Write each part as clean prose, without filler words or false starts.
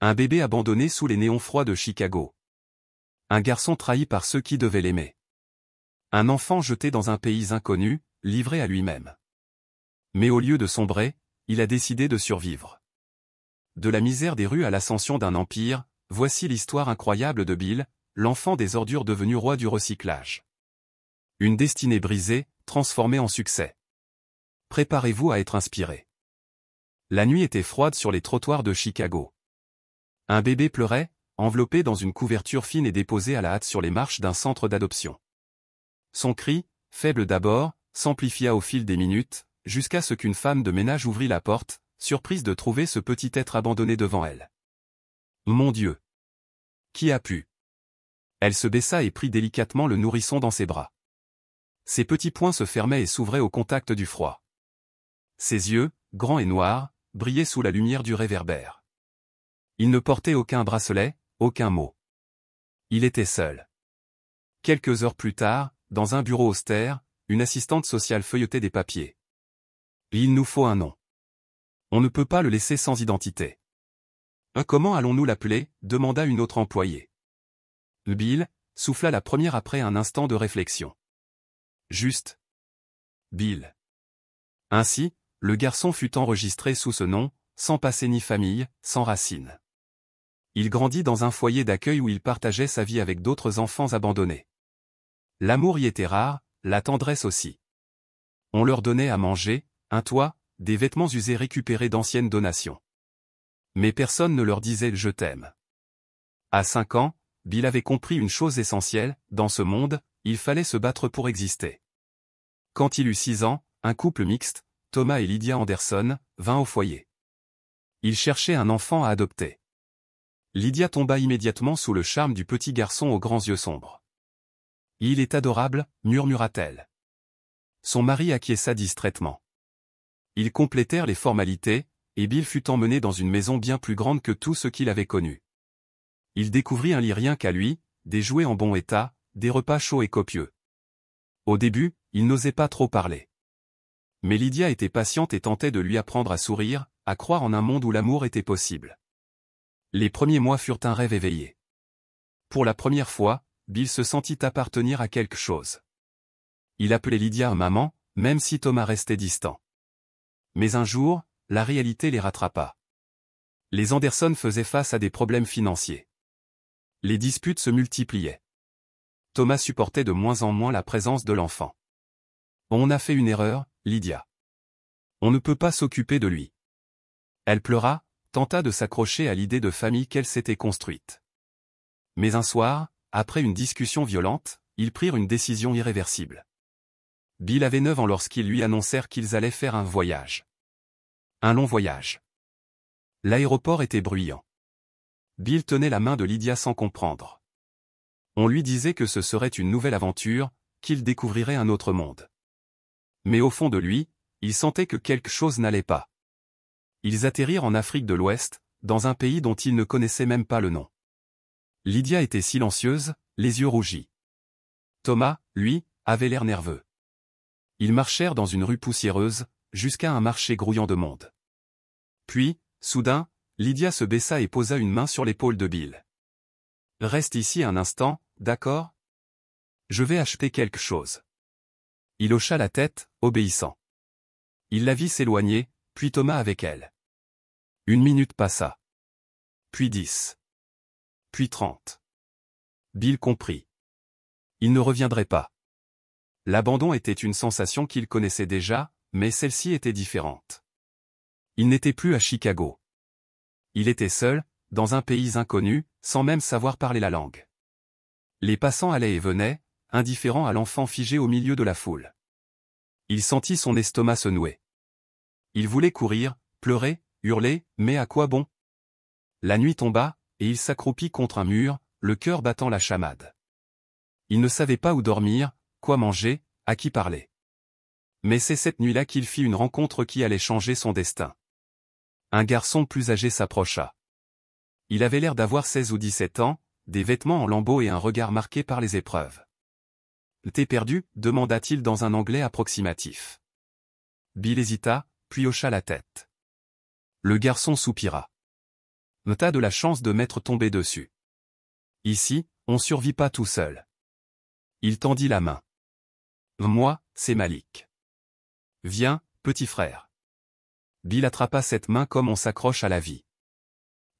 Un bébé abandonné sous les néons froids de Chicago. Un garçon trahi par ceux qui devaient l'aimer. Un enfant jeté dans un pays inconnu, livré à lui-même. Mais au lieu de sombrer, il a décidé de survivre. De la misère des rues à l'ascension d'un empire, voici l'histoire incroyable de Bill, l'enfant des ordures devenu roi du recyclage. Une destinée brisée, transformée en succès. Préparez-vous à être inspiré. La nuit était froide sur les trottoirs de Chicago. Un bébé pleurait, enveloppé dans une couverture fine et déposé à la hâte sur les marches d'un centre d'adoption. Son cri, faible d'abord, s'amplifia au fil des minutes, jusqu'à ce qu'une femme de ménage ouvrit la porte, surprise de trouver ce petit être abandonné devant elle. « Mon Dieu! Qui a pu ?» Elle se baissa et prit délicatement le nourrisson dans ses bras. Ses petits poings se fermaient et s'ouvraient au contact du froid. Ses yeux, grands et noirs, brillaient sous la lumière du réverbère. Il ne portait aucun bracelet, aucun mot. Il était seul. Quelques heures plus tard, dans un bureau austère, une assistante sociale feuilletait des papiers. « Il nous faut un nom. On ne peut pas le laisser sans identité. »« Comment allons-nous l'appeler » demanda une autre employée. Bill souffla la première après un instant de réflexion. Juste. Bill. Ainsi, le garçon fut enregistré sous ce nom, sans passé ni famille, sans racines. Il grandit dans un foyer d'accueil où il partageait sa vie avec d'autres enfants abandonnés. L'amour y était rare, la tendresse aussi. On leur donnait à manger, un toit, des vêtements usés récupérés d'anciennes donations. Mais personne ne leur disait « je t'aime ». À 5 ans, Bill avait compris une chose essentielle, dans ce monde, il fallait se battre pour exister. Quand il eut 6 ans, un couple mixte, Thomas et Lydia Anderson, vint au foyer. Ils cherchaient un enfant à adopter. Lydia tomba immédiatement sous le charme du petit garçon aux grands yeux sombres. « Il est adorable » murmura-t-elle. Son mari acquiesça distraitement. Ils complétèrent les formalités, et Bill fut emmené dans une maison bien plus grande que tout ce qu'il avait connu. Il découvrit un lit rien qu'à lui, des jouets en bon état, des repas chauds et copieux. Au début, il n'osait pas trop parler. Mais Lydia était patiente et tentait de lui apprendre à sourire, à croire en un monde où l'amour était possible. Les premiers mois furent un rêve éveillé. Pour la première fois, Bill se sentit appartenir à quelque chose. Il appelait Lydia maman, même si Thomas restait distant. Mais un jour, la réalité les rattrapa. Les Anderson faisaient face à des problèmes financiers. Les disputes se multipliaient. Thomas supportait de moins en moins la présence de l'enfant. « On a fait une erreur, Lydia. On ne peut pas s'occuper de lui. » Elle pleura, tenta de s'accrocher à l'idée de famille qu'elle s'était construite. Mais un soir, après une discussion violente, ils prirent une décision irréversible. Bill avait 9 ans lorsqu'ils lui annoncèrent qu'ils allaient faire un voyage. Un long voyage. L'aéroport était bruyant. Bill tenait la main de Lydia sans comprendre. On lui disait que ce serait une nouvelle aventure, qu'il découvrirait un autre monde. Mais au fond de lui, il sentait que quelque chose n'allait pas. Ils atterrirent en Afrique de l'Ouest, dans un pays dont ils ne connaissaient même pas le nom. Lydia était silencieuse, les yeux rougis. Thomas, lui, avait l'air nerveux. Ils marchèrent dans une rue poussiéreuse, jusqu'à un marché grouillant de monde. Puis, soudain, Lydia se baissa et posa une main sur l'épaule de Bill. « Reste ici un instant, d'accord ? Je vais acheter quelque chose. » Il hocha la tête, obéissant. Il la vit s'éloigner, puis Thomas avec elle. 1 minute passa. Puis 10. Puis 30. Bill comprit. Il ne reviendrait pas. L'abandon était une sensation qu'il connaissait déjà, mais celle-ci était différente. Il n'était plus à Chicago. Il était seul, dans un pays inconnu, sans même savoir parler la langue. Les passants allaient et venaient, indifférents à l'enfant figé au milieu de la foule. Il sentit son estomac se nouer. Il voulait courir, pleurer, hurler, mais à quoi bon? La nuit tomba, et il s'accroupit contre un mur, le cœur battant la chamade. Il ne savait pas où dormir, quoi manger, à qui parler. Mais c'est cette nuit-là qu'il fit une rencontre qui allait changer son destin. Un garçon plus âgé s'approcha. Il avait l'air d'avoir 16 ou 17 ans, des vêtements en lambeaux et un regard marqué par les épreuves. « T'es perdu » demanda-t-il dans un anglais approximatif. Bill hésita, puis hocha la tête. Le garçon soupira. T'as de la chance de m'être tombé dessus. Ici, on survit pas tout seul. Il tendit la main. Moi, c'est Malik. Viens, petit frère. Bill attrapa cette main comme on s'accroche à la vie.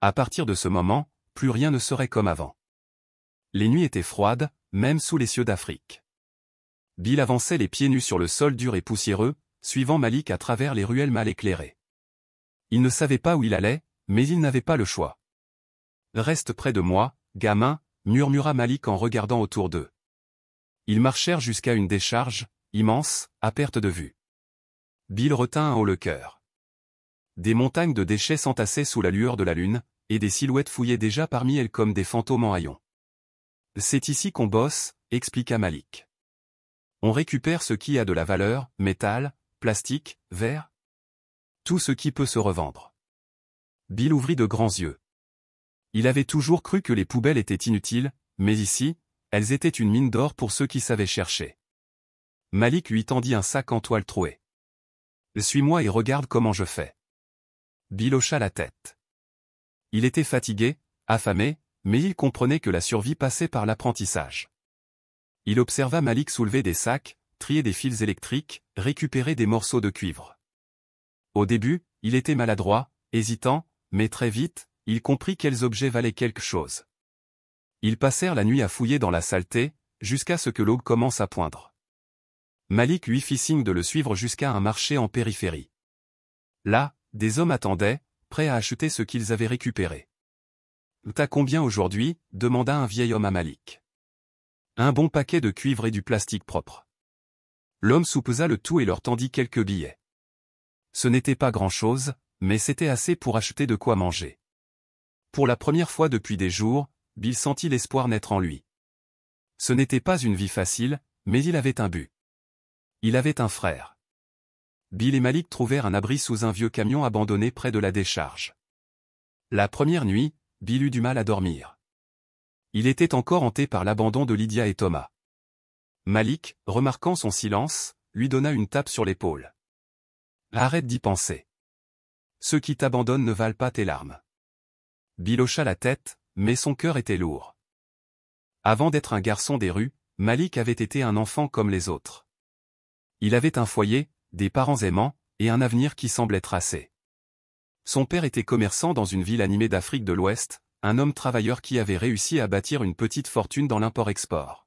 À partir de ce moment, plus rien ne serait comme avant. Les nuits étaient froides, même sous les cieux d'Afrique. Bill avançait les pieds nus sur le sol dur et poussiéreux, suivant Malik à travers les ruelles mal éclairées. Il ne savait pas où il allait, mais il n'avait pas le choix. Reste près de moi, gamin, murmura Malik en regardant autour d'eux. Ils marchèrent jusqu'à une décharge, immense, à perte de vue. Bill retint un haut le cœur. Des montagnes de déchets s'entassaient sous la lueur de la lune, et des silhouettes fouillaient déjà parmi elles comme des fantômes en haillons. C'est ici qu'on bosse, expliqua Malik. On récupère ce qui a de la valeur, métal, plastique, verre. Tout ce qui peut se revendre. Bill ouvrit de grands yeux. Il avait toujours cru que les poubelles étaient inutiles, mais ici, elles étaient une mine d'or pour ceux qui savaient chercher. Malik lui tendit un sac en toile trouée. Suis-moi et regarde comment je fais. Bill hocha la tête. Il était fatigué, affamé, mais il comprenait que la survie passait par l'apprentissage. Il observa Malik soulever des sacs, trier des fils électriques, récupérer des morceaux de cuivre. Au début, il était maladroit, hésitant, mais très vite, il comprit quels objets valaient quelque chose. Ils passèrent la nuit à fouiller dans la saleté, jusqu'à ce que l'aube commence à poindre. Malik lui fit signe de le suivre jusqu'à un marché en périphérie. Là, des hommes attendaient, prêts à acheter ce qu'ils avaient récupéré. « T'as combien aujourd'hui » demanda un vieil homme à Malik. « Un bon paquet de cuivre et du plastique propre. » L'homme soupesa le tout et leur tendit quelques billets. Ce n'était pas grand-chose, mais c'était assez pour acheter de quoi manger. Pour la première fois depuis des jours, Bill sentit l'espoir naître en lui. Ce n'était pas une vie facile, mais il avait un but. Il avait un frère. Bill et Malik trouvèrent un abri sous un vieux camion abandonné près de la décharge. La première nuit, Bill eut du mal à dormir. Il était encore hanté par l'abandon de Lydia et Thomas. Malik, remarquant son silence, lui donna une tape sur l'épaule. « Arrête d'y penser. Ceux qui t'abandonnent ne valent pas tes larmes. » Bill hocha la tête, mais son cœur était lourd. Avant d'être un garçon des rues, Malik avait été un enfant comme les autres. Il avait un foyer, des parents aimants, et un avenir qui semblait tracé. Son père était commerçant dans une ville animée d'Afrique de l'Ouest, un homme travailleur qui avait réussi à bâtir une petite fortune dans l'import-export.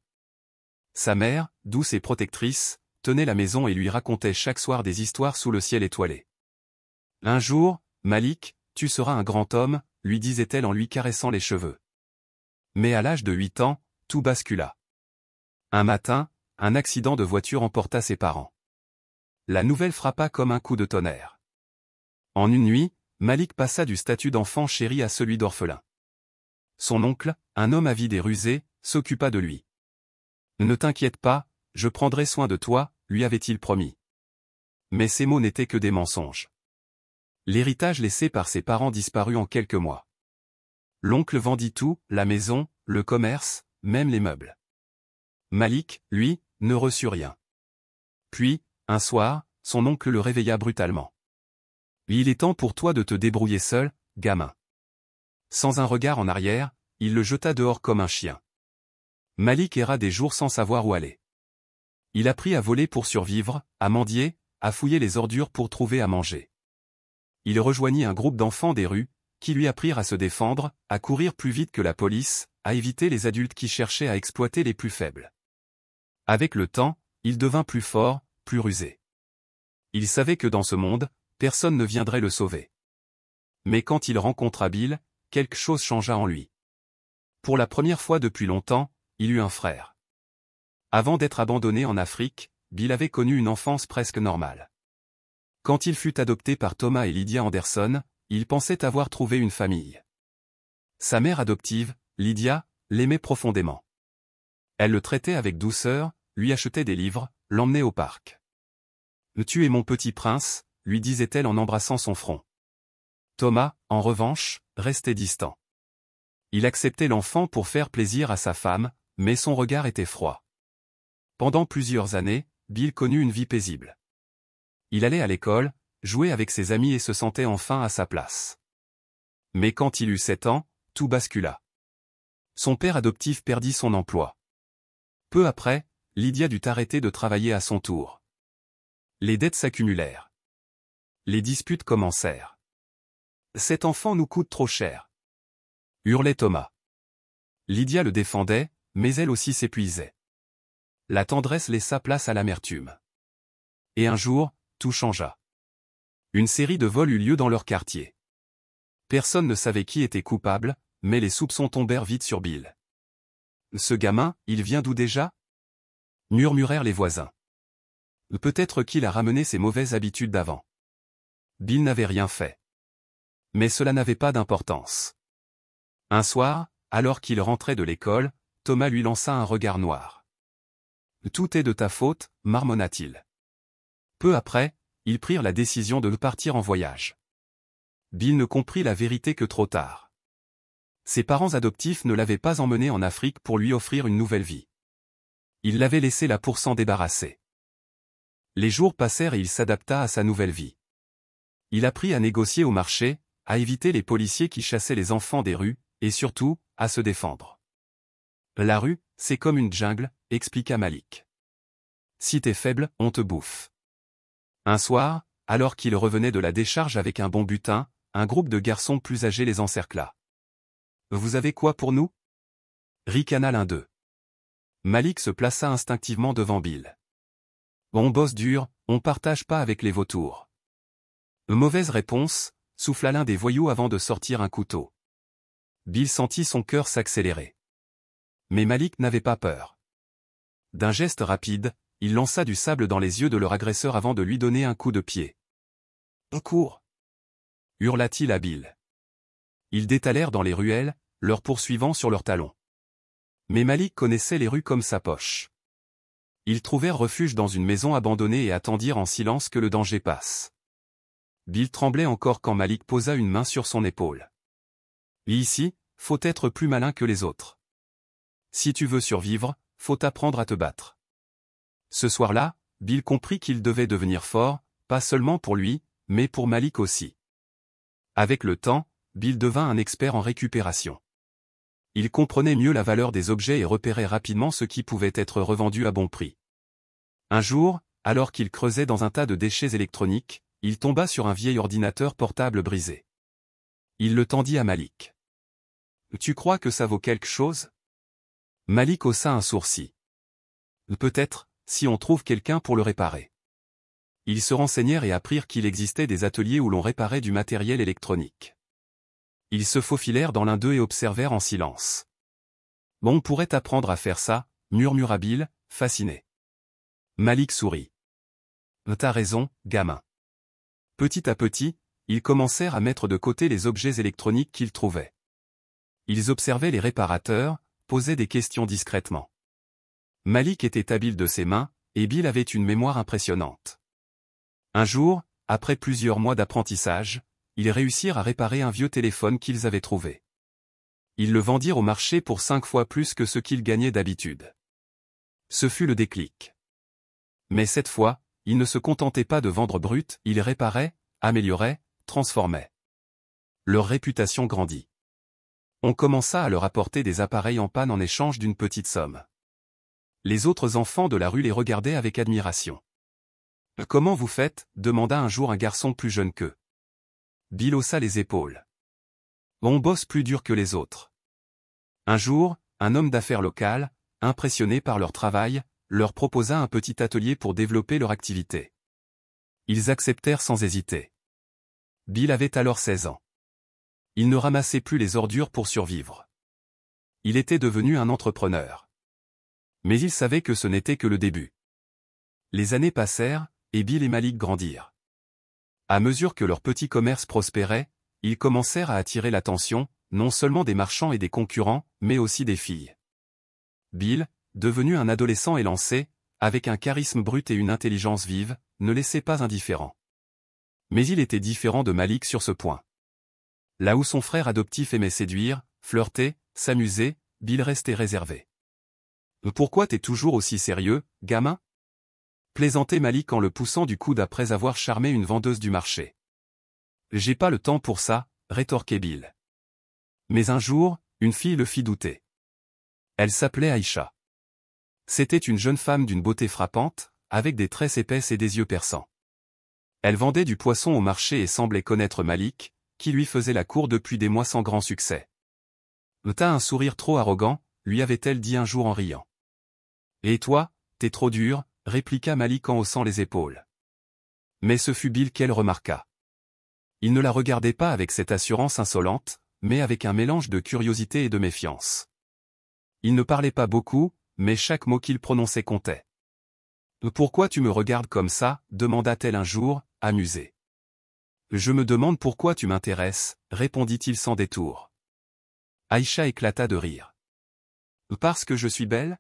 Sa mère, douce et protectrice, tenait la maison et lui racontait chaque soir des histoires sous le ciel étoilé. Un jour, Malik, tu seras un grand homme, lui disait-elle en lui caressant les cheveux. Mais à l'âge de 8 ans, tout bascula. Un matin, un accident de voiture emporta ses parents. La nouvelle frappa comme un coup de tonnerre. En une nuit, Malik passa du statut d'enfant chéri à celui d'orphelin. Son oncle, un homme avide et rusé, s'occupa de lui. « Ne t'inquiète pas, je prendrai soin de toi », lui avait-il promis. Mais ces mots n'étaient que des mensonges. L'héritage laissé par ses parents disparut en quelques mois. L'oncle vendit tout, la maison, le commerce, même les meubles. Malik, lui, ne reçut rien. Puis, un soir, son oncle le réveilla brutalement. « Il est temps pour toi de te débrouiller seul, gamin. » Sans un regard en arrière, il le jeta dehors comme un chien. Malik erra des jours sans savoir où aller. Il apprit à voler pour survivre, à mendier, à fouiller les ordures pour trouver à manger. Il rejoignit un groupe d'enfants des rues, qui lui apprirent à se défendre, à courir plus vite que la police, à éviter les adultes qui cherchaient à exploiter les plus faibles. Avec le temps, il devint plus fort, plus rusé. Il savait que dans ce monde, personne ne viendrait le sauver. Mais quand il rencontra Bill, quelque chose changea en lui. Pour la première fois depuis longtemps, il eut un frère. Avant d'être abandonné en Afrique, Bill avait connu une enfance presque normale. Quand il fut adopté par Thomas et Lydia Anderson, il pensait avoir trouvé une famille. Sa mère adoptive, Lydia, l'aimait profondément. Elle le traitait avec douceur, lui achetait des livres, l'emmenait au parc. « Tu es mon petit prince », lui disait-elle en embrassant son front. Thomas, en revanche, restait distant. Il acceptait l'enfant pour faire plaisir à sa femme, mais son regard était froid. Pendant plusieurs années, Bill connut une vie paisible. Il allait à l'école, jouait avec ses amis et se sentait enfin à sa place. Mais quand il eut 7 ans, tout bascula. Son père adoptif perdit son emploi. Peu après, Lydia dut arrêter de travailler à son tour. Les dettes s'accumulèrent. Les disputes commencèrent. « Cet enfant nous coûte trop cher !» hurlait Thomas. Lydia le défendait, mais elle aussi s'épuisait. La tendresse laissa place à l'amertume. Et un jour, tout changea. Une série de vols eut lieu dans leur quartier. Personne ne savait qui était coupable, mais les soupçons tombèrent vite sur Bill. « Ce gamin, il vient d'où déjà ?» murmurèrent les voisins. « Peut-être qu'il a ramené ses mauvaises habitudes d'avant. » Bill n'avait rien fait. Mais cela n'avait pas d'importance. Un soir, alors qu'il rentrait de l'école, Thomas lui lança un regard noir. « Tout est de ta faute, marmonna-t-il. » Peu après, ils prirent la décision de partir en voyage. Bill ne comprit la vérité que trop tard. Ses parents adoptifs ne l'avaient pas emmené en Afrique pour lui offrir une nouvelle vie. Ils l'avaient laissé là pour s'en débarrasser. Les jours passèrent et il s'adapta à sa nouvelle vie. Il apprit à négocier au marché, à éviter les policiers qui chassaient les enfants des rues, et surtout, à se défendre. La rue, c'est comme une jungle, expliqua Malik. Si t'es faible, on te bouffe. Un soir, alors qu'il revenait de la décharge avec un bon butin, un groupe de garçons plus âgés les encercla. « Vous avez quoi pour nous » ricana l'un d'eux. Malik se plaça instinctivement devant Bill. « On bosse dur, on partage pas avec les vautours. » Mauvaise réponse, souffla l'un des voyous avant de sortir un couteau. Bill sentit son cœur s'accélérer. Mais Malik n'avait pas peur. D'un geste rapide, il lança du sable dans les yeux de leur agresseur avant de lui donner un coup de pied. « On court !» hurla-t-il à Bill. Ils détalèrent dans les ruelles, leur poursuivant sur leurs talons. Mais Malik connaissait les rues comme sa poche. Ils trouvèrent refuge dans une maison abandonnée et attendirent en silence que le danger passe. Bill tremblait encore quand Malik posa une main sur son épaule. « Ici, faut être plus malin que les autres. Si tu veux survivre, faut apprendre à te battre. » Ce soir-là, Bill comprit qu'il devait devenir fort, pas seulement pour lui, mais pour Malik aussi. Avec le temps, Bill devint un expert en récupération. Il comprenait mieux la valeur des objets et repérait rapidement ce qui pouvait être revendu à bon prix. Un jour, alors qu'il creusait dans un tas de déchets électroniques, il tomba sur un vieil ordinateur portable brisé. Il le tendit à Malik. « Tu crois que ça vaut quelque chose ?» Malik haussa un sourcil. « Peut-être, si on trouve quelqu'un pour le réparer. » Ils se renseignèrent et apprirent qu'il existait des ateliers où l'on réparait du matériel électronique. Ils se faufilèrent dans l'un d'eux et observèrent en silence. « On pourrait apprendre à faire ça, » murmura Bill, fasciné. Malik sourit. « T'as raison, gamin. » Petit à petit, ils commencèrent à mettre de côté les objets électroniques qu'ils trouvaient. Ils observaient les réparateurs, posaient des questions discrètement. Malik était habile de ses mains, et Bill avait une mémoire impressionnante. Un jour, après plusieurs mois d'apprentissage, ils réussirent à réparer un vieux téléphone qu'ils avaient trouvé. Ils le vendirent au marché pour 5 fois plus que ce qu'ils gagnaient d'habitude. Ce fut le déclic. Mais cette fois, ils ne se contentaient pas de vendre brut, ils réparaient, amélioraient, transformaient. Leur réputation grandit. On commença à leur apporter des appareils en panne en échange d'une petite somme. Les autres enfants de la rue les regardaient avec admiration. « Comment vous faites » demanda un jour un garçon plus jeune qu'eux. Bill haussa les épaules. « On bosse plus dur que les autres. » Un jour, un homme d'affaires local, impressionné par leur travail, leur proposa un petit atelier pour développer leur activité. Ils acceptèrent sans hésiter. Bill avait alors 16 ans. Il ne ramassait plus les ordures pour survivre. Il était devenu un entrepreneur. Mais il savait que ce n'était que le début. Les années passèrent, et Bill et Malik grandirent. À mesure que leur petit commerce prospérait, ils commencèrent à attirer l'attention, non seulement des marchands et des concurrents, mais aussi des filles. Bill, devenu un adolescent élancé, avec un charisme brut et une intelligence vive, ne laissait pas indifférent. Mais il était différent de Malik sur ce point. Là où son frère adoptif aimait séduire, flirter, s'amuser, Bill restait réservé. « Pourquoi t'es toujours aussi sérieux, gamin ?» plaisantait Malik en le poussant du coude après avoir charmé une vendeuse du marché. « J'ai pas le temps pour ça », rétorquait Bill. Mais un jour, une fille le fit douter. Elle s'appelait Aïcha. C'était une jeune femme d'une beauté frappante, avec des tresses épaisses et des yeux perçants. Elle vendait du poisson au marché et semblait connaître Malik, qui lui faisait la cour depuis des mois sans grand succès. T'as un sourire trop arrogant, lui avait-elle dit un jour en riant. Et toi, t'es trop dur, répliqua Malik en haussant les épaules. Mais ce fut Bill qu'elle remarqua. Il ne la regardait pas avec cette assurance insolente, mais avec un mélange de curiosité et de méfiance. Il ne parlait pas beaucoup, mais chaque mot qu'il prononçait comptait. « Pourquoi tu me regardes comme ça ?» demanda-t-elle un jour, amusée. « Je me demande pourquoi tu m'intéresses, » répondit-il sans détour. Aïcha éclata de rire. « Parce que je suis belle ?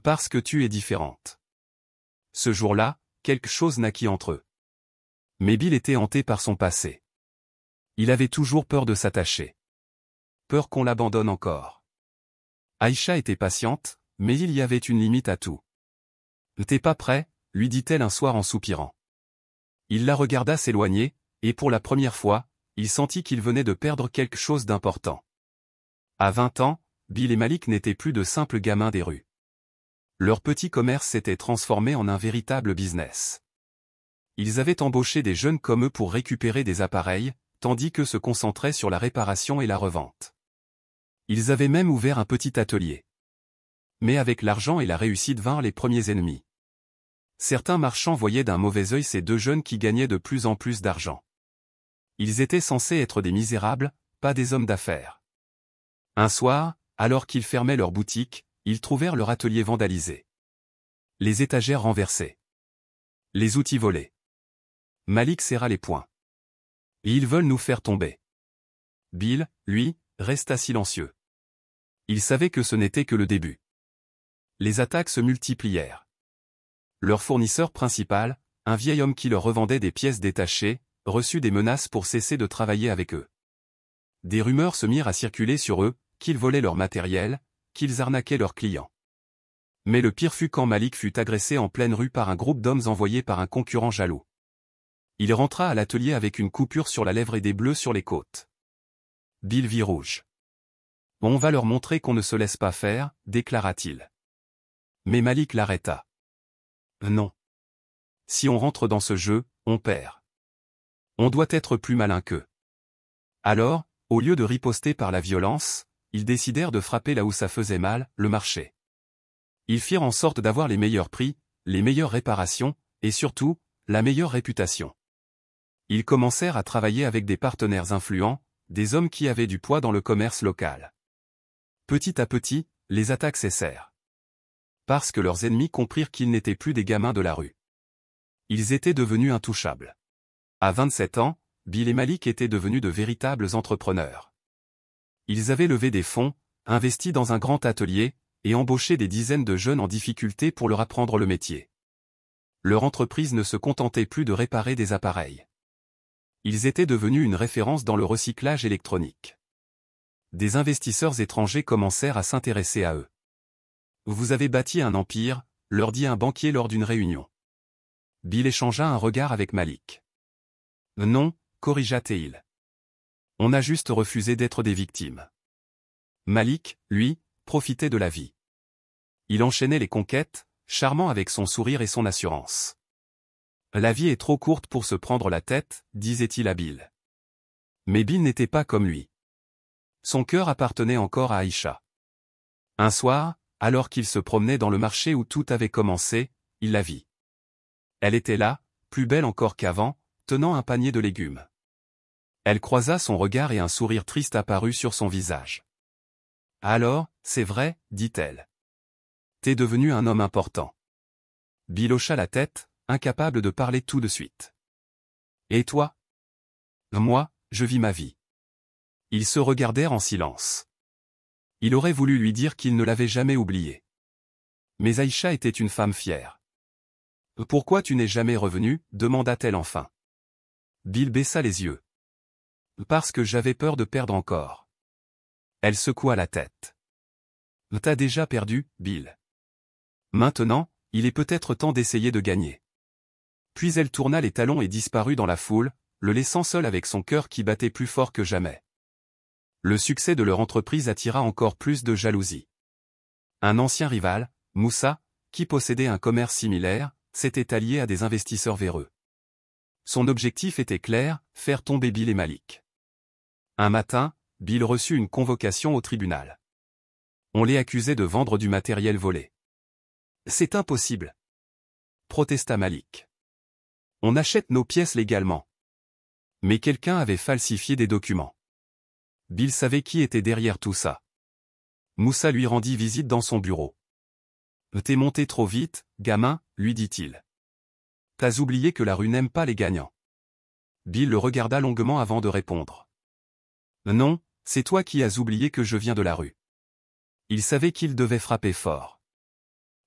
Parce que tu es différente. » Ce jour-là, quelque chose naquit entre eux. Mais Bill était hanté par son passé. Il avait toujours peur de s'attacher. Peur qu'on l'abandonne encore. Aïcha était patiente, mais il y avait une limite à tout. « T'es pas prêt ?» lui dit-elle un soir en soupirant. Il la regarda s'éloigner, et pour la première fois, il sentit qu'il venait de perdre quelque chose d'important. À 20 ans, Bill et Malik n'étaient plus de simples gamins des rues. Leur petit commerce s'était transformé en un véritable business. Ils avaient embauché des jeunes comme eux pour récupérer des appareils, tandis qu'eux se concentraient sur la réparation et la revente. Ils avaient même ouvert un petit atelier. Mais avec l'argent et la réussite vinrent les premiers ennemis. Certains marchands voyaient d'un mauvais œil ces deux jeunes qui gagnaient de plus en plus d'argent. Ils étaient censés être des misérables, pas des hommes d'affaires. Un soir, alors qu'ils fermaient leur boutique, ils trouvèrent leur atelier vandalisé. Les étagères renversées. Les outils volés. Malik serra les poings. « Ils veulent nous faire tomber. » Bill, lui, resta silencieux. Il savait que ce n'était que le début. Les attaques se multiplièrent. Leur fournisseur principal, un vieil homme qui leur revendait des pièces détachées, reçut des menaces pour cesser de travailler avec eux. Des rumeurs se mirent à circuler sur eux, qu'ils volaient leur matériel, qu'ils arnaquaient leurs clients. Mais le pire fut quand Malik fut agressé en pleine rue par un groupe d'hommes envoyés par un concurrent jaloux. Il rentra à l'atelier avec une coupure sur la lèvre et des bleus sur les côtes. Bill vit rouge. « On va leur montrer qu'on ne se laisse pas faire », déclara-t-il. Mais Malik l'arrêta. « Non. Si on rentre dans ce jeu, on perd. On doit être plus malin qu'eux. » Alors, au lieu de riposter par la violence, ils décidèrent de frapper là où ça faisait mal, le marché. Ils firent en sorte d'avoir les meilleurs prix, les meilleures réparations, et surtout, la meilleure réputation. Ils commencèrent à travailler avec des partenaires influents, des hommes qui avaient du poids dans le commerce local. Petit à petit, les attaques cessèrent. Parce que leurs ennemis comprirent qu'ils n'étaient plus des gamins de la rue. Ils étaient devenus intouchables. À 27 ans, Bill et Malik étaient devenus de véritables entrepreneurs. Ils avaient levé des fonds, investi dans un grand atelier, et embauché des dizaines de jeunes en difficulté pour leur apprendre le métier. Leur entreprise ne se contentait plus de réparer des appareils. Ils étaient devenus une référence dans le recyclage électronique. Des investisseurs étrangers commencèrent à s'intéresser à eux. « Vous avez bâti un empire », leur dit un banquier lors d'une réunion. Bill échangea un regard avec Malik. « Non », corrigea-t-il. « On a juste refusé d'être des victimes. » Malik, lui, profitait de la vie. Il enchaînait les conquêtes, charmant avec son sourire et son assurance. « La vie est trop courte pour se prendre la tête », disait-il à Bill. Mais Bill n'était pas comme lui. Son cœur appartenait encore à Aïcha. Un soir, alors qu'il se promenait dans le marché où tout avait commencé, il la vit. Elle était là, plus belle encore qu'avant, tenant un panier de légumes. Elle croisa son regard et un sourire triste apparut sur son visage. « Alors, c'est vrai, dit-elle. T'es devenu un homme important. » Bill hocha la tête, incapable de parler tout de suite. « Et toi ? » ?»« Moi, je vis ma vie. » Ils se regardèrent en silence. Il aurait voulu lui dire qu'il ne l'avait jamais oublié. Mais Aïcha était une femme fière. « Pourquoi tu n'es jamais revenu ?» demanda-t-elle enfin. Bill baissa les yeux. « Parce que j'avais peur de perdre encore. » Elle secoua la tête. « T'as déjà perdu, Bill. Maintenant, il est peut-être temps d'essayer de gagner. » Puis elle tourna les talons et disparut dans la foule, le laissant seul avec son cœur qui battait plus fort que jamais. Le succès de leur entreprise attira encore plus de jalousie. Un ancien rival, Moussa, qui possédait un commerce similaire, s'était allié à des investisseurs véreux. Son objectif était clair, faire tomber Bill et Malik. Un matin, Bill reçut une convocation au tribunal. On les accusait de vendre du matériel volé. « C'est impossible !» protesta Malik. « On achète nos pièces légalement. » Mais quelqu'un avait falsifié des documents. Bill savait qui était derrière tout ça. Moussa lui rendit visite dans son bureau. « T'es monté trop vite, gamin, lui dit-il. T'as oublié que la rue n'aime pas les gagnants. » Bill le regarda longuement avant de répondre. « Non, c'est toi qui as oublié que je viens de la rue. » Il savait qu'il devait frapper fort.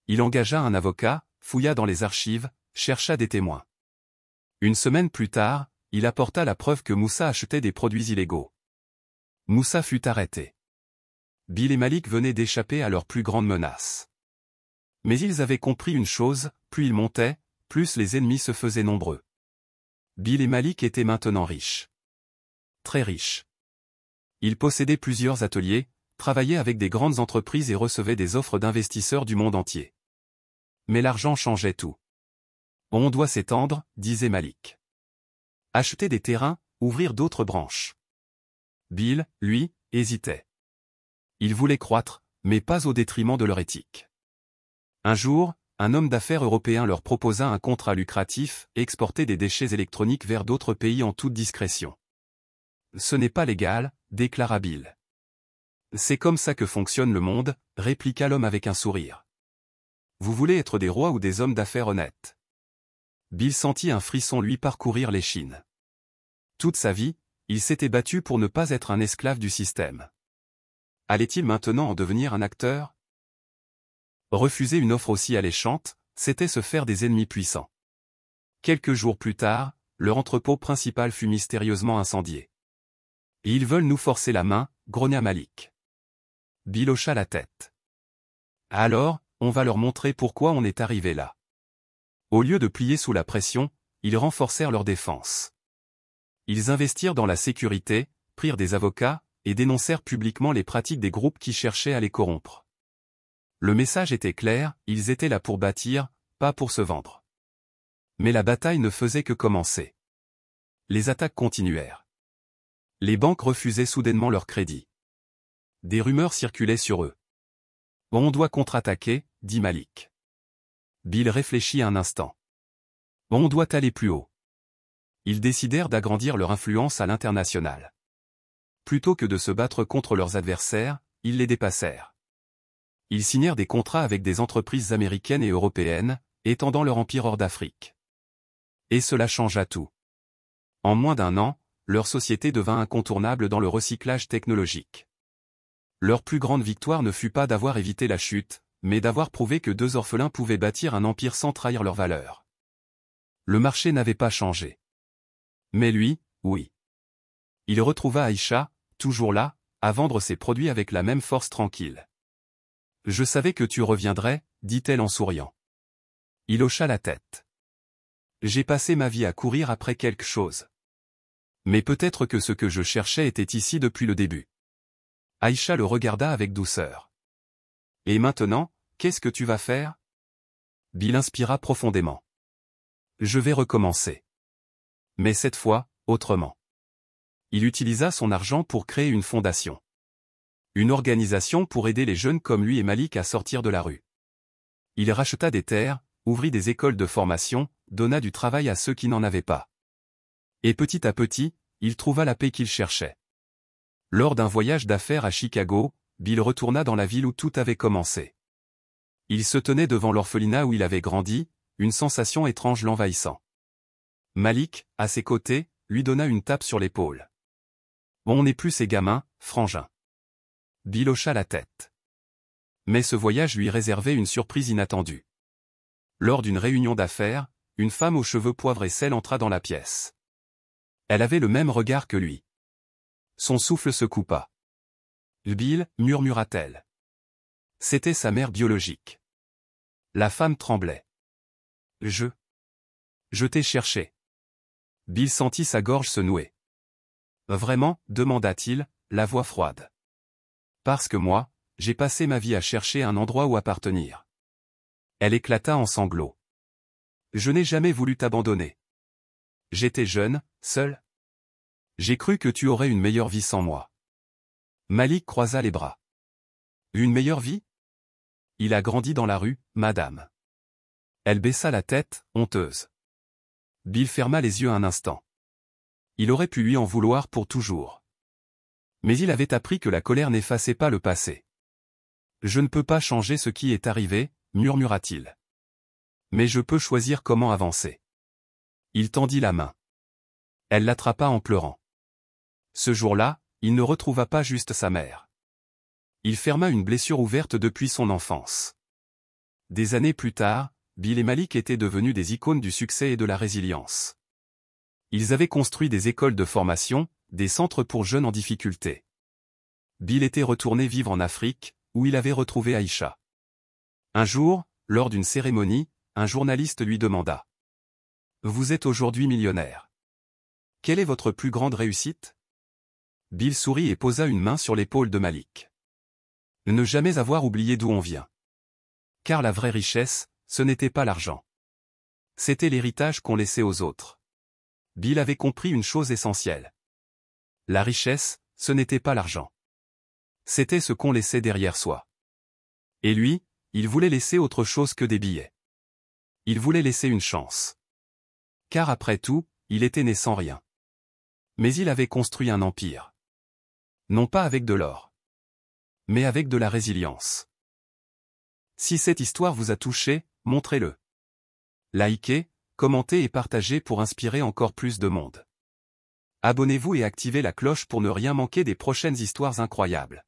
Il engagea un avocat, fouilla dans les archives, chercha des témoins. Une semaine plus tard, il apporta la preuve que Moussa achetait des produits illégaux. Moussa fut arrêté. Bill et Malik venaient d'échapper à leur plus grande menace. Mais ils avaient compris une chose, plus ils montaient, plus les ennemis se faisaient nombreux. Bill et Malik étaient maintenant riches. Très riches. Ils possédaient plusieurs ateliers, travaillaient avec des grandes entreprises et recevaient des offres d'investisseurs du monde entier. Mais l'argent changeait tout. « On doit s'étendre », disait Malik. « Acheter des terrains, ouvrir d'autres branches. » Bill, lui, hésitait. Il voulait croître, mais pas au détriment de leur éthique. Un jour, un homme d'affaires européen leur proposa un contrat lucratif, exporter des déchets électroniques vers d'autres pays en toute discrétion. « Ce n'est pas légal », déclara Bill. « C'est comme ça que fonctionne le monde », répliqua l'homme avec un sourire. « Vous voulez être des rois ou des hommes d'affaires honnêtes ?» Bill sentit un frisson lui parcourir l'échine. Toute sa vie, il s'était battu pour ne pas être un esclave du système. Allait-il maintenant en devenir un acteur? Refuser une offre aussi alléchante, c'était se faire des ennemis puissants. Quelques jours plus tard, leur entrepôt principal fut mystérieusement incendié. « Et ils veulent nous forcer la main », grogna Malik. Bill hocha la tête. « Alors, on va leur montrer pourquoi on est arrivé là. » Au lieu de plier sous la pression, ils renforcèrent leur défense. Ils investirent dans la sécurité, prirent des avocats, et dénoncèrent publiquement les pratiques des groupes qui cherchaient à les corrompre. Le message était clair, ils étaient là pour bâtir, pas pour se vendre. Mais la bataille ne faisait que commencer. Les attaques continuèrent. Les banques refusaient soudainement leur crédit. Des rumeurs circulaient sur eux. « On doit contre-attaquer », dit Malik. Bill réfléchit un instant. « On doit aller plus haut. » Ils décidèrent d'agrandir leur influence à l'international. Plutôt que de se battre contre leurs adversaires, ils les dépassèrent. Ils signèrent des contrats avec des entreprises américaines et européennes, étendant leur empire hors d'Afrique. Et cela changea tout. En moins d'un an, leur société devint incontournable dans le recyclage technologique. Leur plus grande victoire ne fut pas d'avoir évité la chute, mais d'avoir prouvé que deux orphelins pouvaient bâtir un empire sans trahir leurs valeurs. Le marché n'avait pas changé. Mais lui, oui. Il retrouva Aïcha, toujours là, à vendre ses produits avec la même force tranquille. « Je savais que tu reviendrais », dit-elle en souriant. Il hocha la tête. « J'ai passé ma vie à courir après quelque chose. Mais peut-être que ce que je cherchais était ici depuis le début. » Aïcha le regarda avec douceur. « Et maintenant, qu'est-ce que tu vas faire ?» Bill inspira profondément. « Je vais recommencer. Mais cette fois, autrement. » Il utilisa son argent pour créer une fondation. Une organisation pour aider les jeunes comme lui et Malik à sortir de la rue. Il racheta des terres, ouvrit des écoles de formation, donna du travail à ceux qui n'en avaient pas. Et petit à petit, il trouva la paix qu'il cherchait. Lors d'un voyage d'affaires à Chicago, Bill retourna dans la ville où tout avait commencé. Il se tenait devant l'orphelinat où il avait grandi, une sensation étrange l'envahissant. Malik, à ses côtés, lui donna une tape sur l'épaule. « On n'est plus ces gamins, frangin. » Bill hocha la tête. Mais ce voyage lui réservait une surprise inattendue. Lors d'une réunion d'affaires, une femme aux cheveux poivre et sel entra dans la pièce. Elle avait le même regard que lui. Son souffle se coupa. « Bill », murmura-t-elle. C'était sa mère biologique. La femme tremblait. « Je t'ai cherché. » Bill sentit sa gorge se nouer. « Vraiment ?» demanda-t-il, la voix froide. Parce que moi, j'ai passé ma vie à chercher un endroit où appartenir. Elle éclata en sanglots. Je n'ai jamais voulu t'abandonner. J'étais jeune, seul. J'ai cru que tu aurais une meilleure vie sans moi. Malik croisa les bras. Une meilleure vie? Il a grandi dans la rue, madame. Elle baissa la tête, honteuse. Bill ferma les yeux un instant. Il aurait pu lui en vouloir pour toujours. Mais il avait appris que la colère n'effaçait pas le passé. Je ne peux pas changer ce qui est arrivé, murmura-t-il. Mais je peux choisir comment avancer. Il tendit la main. Elle l'attrapa en pleurant. Ce jour-là, il ne retrouva pas juste sa mère. Il ferma une blessure ouverte depuis son enfance. Des années plus tard, Bill et Malik étaient devenus des icônes du succès et de la résilience. Ils avaient construit des écoles de formation, des centres pour jeunes en difficulté. Bill était retourné vivre en Afrique, où il avait retrouvé Aïcha. Un jour, lors d'une cérémonie, un journaliste lui demanda. « Vous êtes aujourd'hui millionnaire. Quelle est votre plus grande réussite ?» Bill sourit et posa une main sur l'épaule de Malik. « Ne jamais avoir oublié d'où on vient. Car la vraie richesse, ce n'était pas l'argent. C'était l'héritage qu'on laissait aux autres. » Bill avait compris une chose essentielle. La richesse, ce n'était pas l'argent. C'était ce qu'on laissait derrière soi. Et lui, il voulait laisser autre chose que des billets. Il voulait laisser une chance. Car après tout, il était né sans rien. Mais il avait construit un empire. Non pas avec de l'or. Mais avec de la résilience. Si cette histoire vous a touché, montrez-le. Likez, commentez et partagez pour inspirer encore plus de monde. Abonnez-vous et activez la cloche pour ne rien manquer des prochaines histoires incroyables.